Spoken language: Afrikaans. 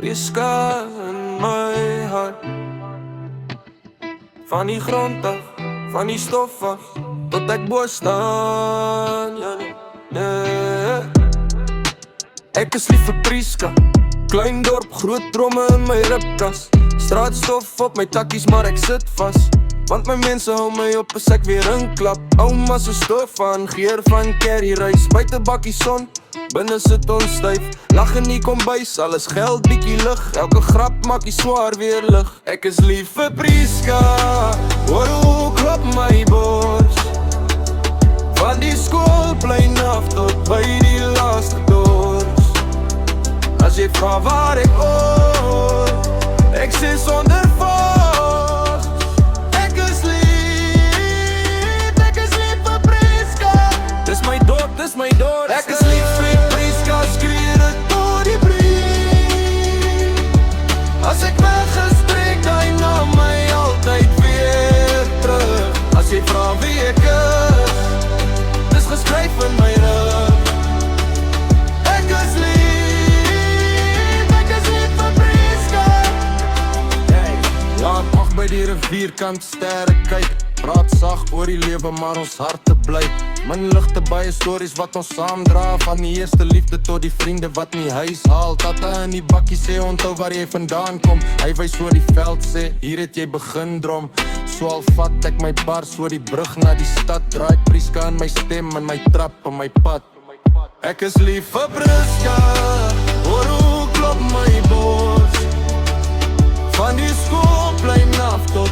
Priska in my hart. Van die grond af, van die stof af, tot ek bo staan, ja nee. Ek is lief vir Priska, klein dorp, groot dromme in my ribkas. Straatstof op my takkies, maar ek sit vast, want my mense hou my op as ek weer inklap. Ouma se stoof aan, geur van curry rys, buite bakkie son, binne sit ons styf. Lag in die kombuis, alles geld, bietjie lig, elke grap maak die swaar weer lig. Ek is lief vir Priska, hoor hoe klop my bors, van die skoolplein af tot by die laaste doors. As jy vra waar ek oor, ek sê sonder vors. Ek is lief vir Priska, dis my dorp, dis my dorp. Ek is lief vir Priska, skree dit tot die brief. As ek weggespreek, hy na my altyd weer terug. As jy vra wie ek is, dis geskryf in my rug. Ek is lief vir Priska. Laat mag by die rivierkant sterre kyk, praat sag oor die lewe, maar ons harte bly. Min ligte baie stories wat ons saamdra, van die eerste liefde tot die vriende wat in die huis haal. Tata in die bakkie sê onthou waar jy vandaan kom, hy wys oor die veld sê hier het jy begin drom. So al vat ek my bars oor die brug na die stad, draai Priska in my stem, in my trap, in my pad. Ek is lief vir Priska, hoor hoe klop my bors, van die skoolplein af tot